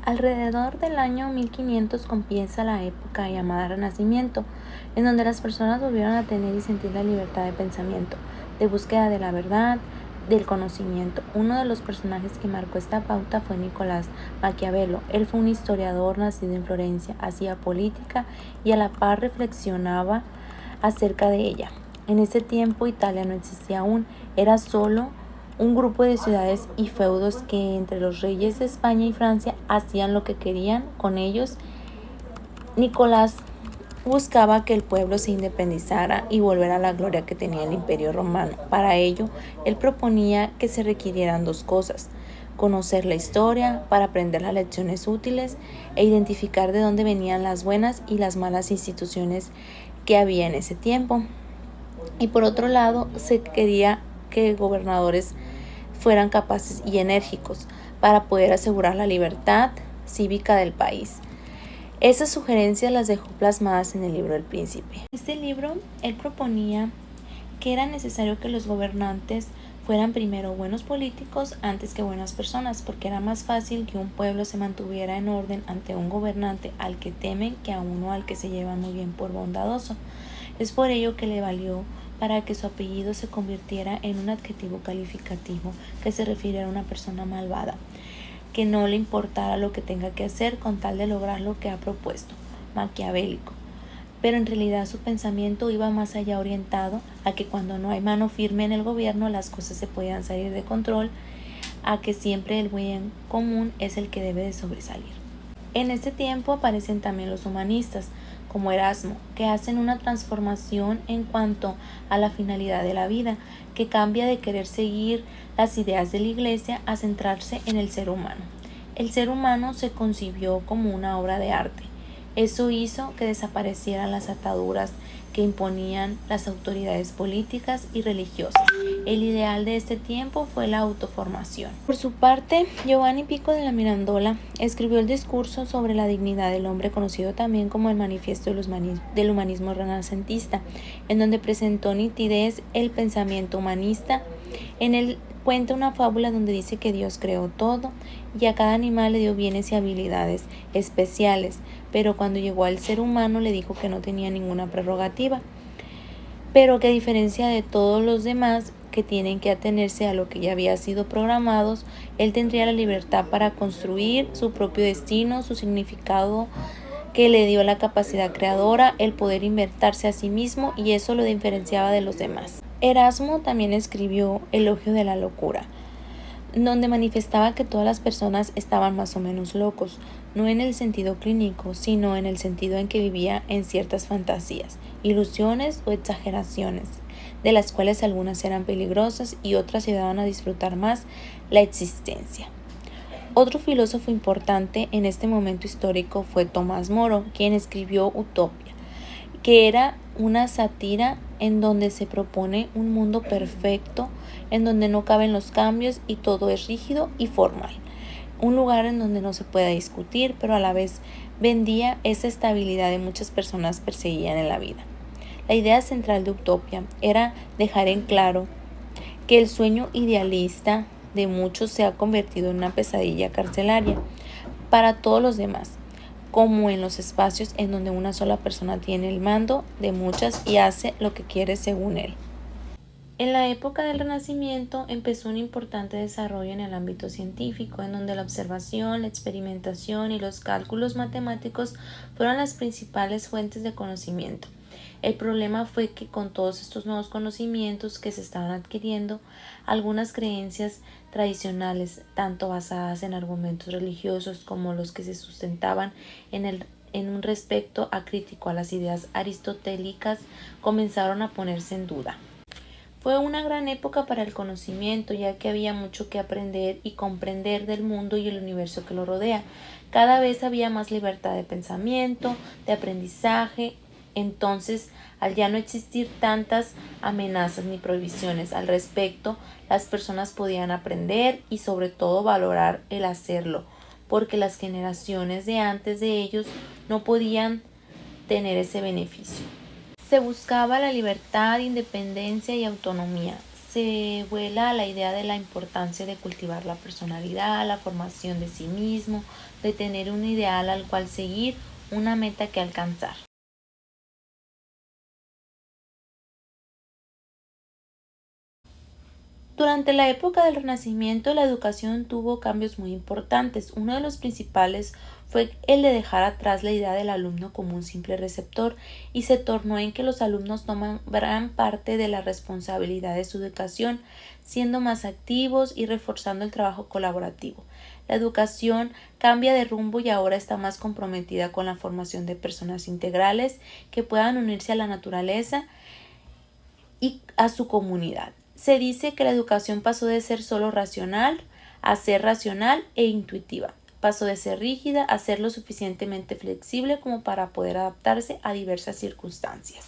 Alrededor del año 1500 comienza la época llamada Renacimiento, en donde las personas volvieron a tener y sentir la libertad de pensamiento, de búsqueda de la verdad, del conocimiento. Uno de los personajes que marcó esta pauta fue Nicolás Maquiavelo. Él fue un historiador nacido en Florencia, hacía política y a la par reflexionaba acerca de ella. En ese tiempo Italia no existía aún, era solo un grupo de ciudades y feudos que entre los reyes de España y Francia hacían lo que querían con ellos. Nicolás buscaba que el pueblo se independizara y volviera a la gloria que tenía el Imperio Romano. Para ello, él proponía que se requirieran dos cosas: conocer la historia para aprender las lecciones útiles e identificar de dónde venían las buenas y las malas instituciones que había en ese tiempo. Y por otro lado, se quería que gobernadores fueran capaces y enérgicos para poder asegurar la libertad cívica del país. Esas sugerencias las dejó plasmadas en el libro del Príncipe. En este libro, él proponía que era necesario que los gobernantes fueran primero buenos políticos antes que buenas personas, porque era más fácil que un pueblo se mantuviera en orden ante un gobernante al que temen que a uno al que se llevan muy bien por bondadoso. Es por ello que le valió para que su apellido se convirtiera en un adjetivo calificativo que se refiriera a una persona malvada, que no le importara lo que tenga que hacer con tal de lograr lo que ha propuesto, maquiavélico. Pero en realidad su pensamiento iba más allá, orientado a que cuando no hay mano firme en el gobierno las cosas se puedan salir de control, a que siempre el bien común es el que debe de sobresalir. En este tiempo aparecen también los humanistas, como Erasmo, que hacen una transformación en cuanto a la finalidad de la vida, que cambia de querer seguir las ideas de la Iglesia a centrarse en el ser humano. El ser humano se concibió como una obra de arte. Eso hizo que desaparecieran las ataduras que imponían las autoridades políticas y religiosas. El ideal de este tiempo fue la autoformación. Por su parte, Giovanni Pico de la Mirandola escribió el discurso sobre la dignidad del hombre, conocido también como el Manifiesto del Humanismo Renacentista, en donde presentó nitidez el pensamiento humanista. En él cuenta una fábula donde dice que Dios creó todo y a cada animal le dio bienes y habilidades especiales, pero cuando llegó al ser humano le dijo que no tenía ninguna prerrogativa, pero que a diferencia de todos los demás que tienen que atenerse a lo que ya había sido programados, él tendría la libertad para construir su propio destino, su significado, que le dio la capacidad creadora, el poder inventarse a sí mismo, y eso lo diferenciaba de los demás. Erasmo también escribió Elogio de la locura, donde manifestaba que todas las personas estaban más o menos locos, no en el sentido clínico, sino en el sentido en que vivía en ciertas fantasías, ilusiones o exageraciones, de las cuales algunas eran peligrosas y otras ayudaban a disfrutar más la existencia. Otro filósofo importante en este momento histórico fue Tomás Moro, quien escribió Utopia, que era una sátira en donde se propone un mundo perfecto, en donde no caben los cambios y todo es rígido y formal. Un lugar en donde no se pueda discutir, pero a la vez vendía esa estabilidad que muchas personas perseguían en la vida. La idea central de Utopia era dejar en claro que el sueño idealista de muchos se ha convertido en una pesadilla carcelaria para todos los demás, como en los espacios en donde una sola persona tiene el mando de muchas y hace lo que quiere según él. En la época del Renacimiento empezó un importante desarrollo en el ámbito científico, en donde la observación, la experimentación y los cálculos matemáticos fueron las principales fuentes de conocimiento. El problema fue que con todos estos nuevos conocimientos que se estaban adquiriendo, algunas creencias tradicionales, tanto basadas en argumentos religiosos como los que se sustentaban en un respecto acrítico a las ideas aristotélicas, comenzaron a ponerse en duda. Fue una gran época para el conocimiento, ya que había mucho que aprender y comprender del mundo y el universo que lo rodea. Cada vez había más libertad de pensamiento, de aprendizaje. Entonces, al ya no existir tantas amenazas ni prohibiciones al respecto, las personas podían aprender y sobre todo valorar el hacerlo, porque las generaciones de antes de ellos no podían tener ese beneficio. Se buscaba la libertad, independencia y autonomía. se vuela a la idea de la importancia de cultivar la personalidad, la formación de sí mismo, de tener un ideal al cual seguir, una meta que alcanzar. Durante la época del Renacimiento, la educación tuvo cambios muy importantes. Uno de los principales fue el de dejar atrás la idea del alumno como un simple receptor y se tornó en que los alumnos toman gran parte de la responsabilidad de su educación, siendo más activos y reforzando el trabajo colaborativo. La educación cambia de rumbo y ahora está más comprometida con la formación de personas integrales que puedan unirse a la naturaleza y a su comunidad. Se dice que la educación pasó de ser solo racional a ser racional e intuitiva. Pasó de ser rígida a ser lo suficientemente flexible como para poder adaptarse a diversas circunstancias.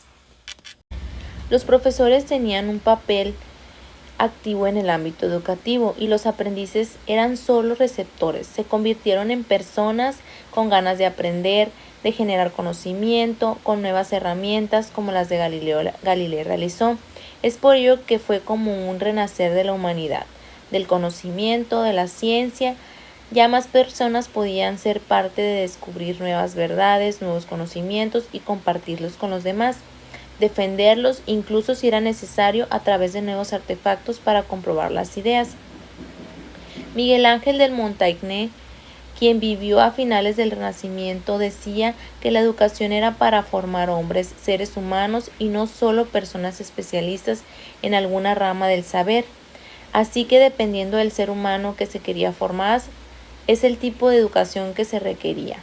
Los profesores tenían un papel activo en el ámbito educativo y los aprendices eran solo receptores. Se convirtieron en personas con ganas de aprender, de generar conocimiento, con nuevas herramientas como las de Galileo realizó. Es por ello que fue como un renacer de la humanidad, del conocimiento, de la ciencia. Ya más personas podían ser parte de descubrir nuevas verdades, nuevos conocimientos y compartirlos con los demás, defenderlos incluso si era necesario a través de nuevos artefactos para comprobar las ideas. Miguel Ángel de Montaigne, quien vivió a finales del Renacimiento, decía que la educación era para formar hombres, seres humanos y no solo personas especialistas en alguna rama del saber. Así que dependiendo del ser humano que se quería formar, es el tipo de educación que se requería.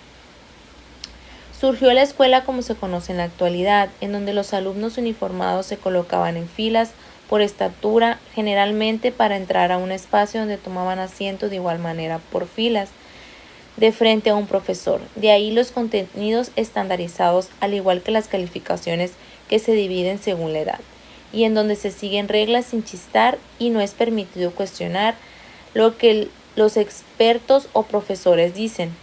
Surgió la escuela como se conoce en la actualidad, en donde los alumnos uniformados se colocaban en filas por estatura, generalmente para entrar a un espacio donde tomaban asiento de igual manera por filas, de frente a un profesor. De ahí los contenidos estandarizados, al igual que las calificaciones que se dividen según la edad, y en donde se siguen reglas sin chistar y no es permitido cuestionar lo que los expertos o profesores dicen.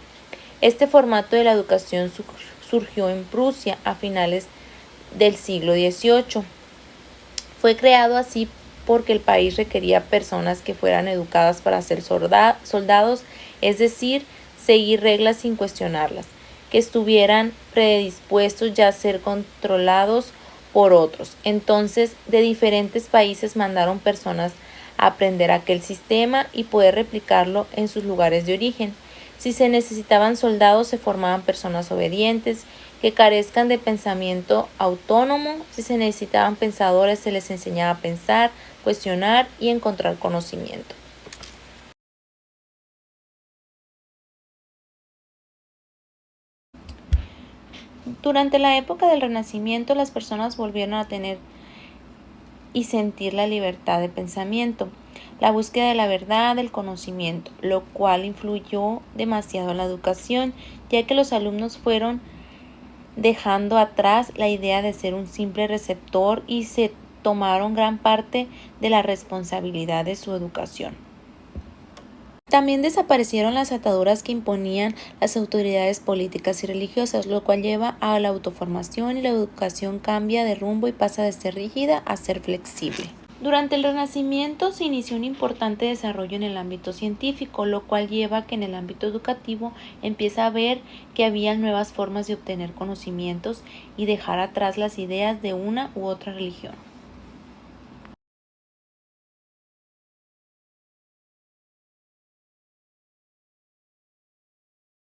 Este formato de la educación surgió en Prusia a finales del siglo XVIII. Fue creado así porque el país requería personas que fueran educadas para ser soldados, es decir, seguir reglas sin cuestionarlas, que estuvieran predispuestos ya a ser controlados por otros. Entonces, de diferentes países mandaron personas a aprender aquel sistema y poder replicarlo en sus lugares de origen. Si se necesitaban soldados, se formaban personas obedientes, que carezcan de pensamiento autónomo. Si se necesitaban pensadores, se les enseñaba a pensar, cuestionar y encontrar conocimiento. Durante la época del Renacimiento, las personas volvieron a tener y sentir la libertad de pensamiento, la búsqueda de la verdad, del conocimiento, lo cual influyó demasiado en la educación, ya que los alumnos fueron dejando atrás la idea de ser un simple receptor y se tomaron gran parte de la responsabilidad de su educación. También desaparecieron las ataduras que imponían las autoridades políticas y religiosas, lo cual lleva a la autoformación y la educación cambia de rumbo y pasa de ser rígida a ser flexible. Durante el Renacimiento se inició un importante desarrollo en el ámbito científico, lo cual lleva a que en el ámbito educativo empieza a ver que había nuevas formas de obtener conocimientos y dejar atrás las ideas de una u otra religión.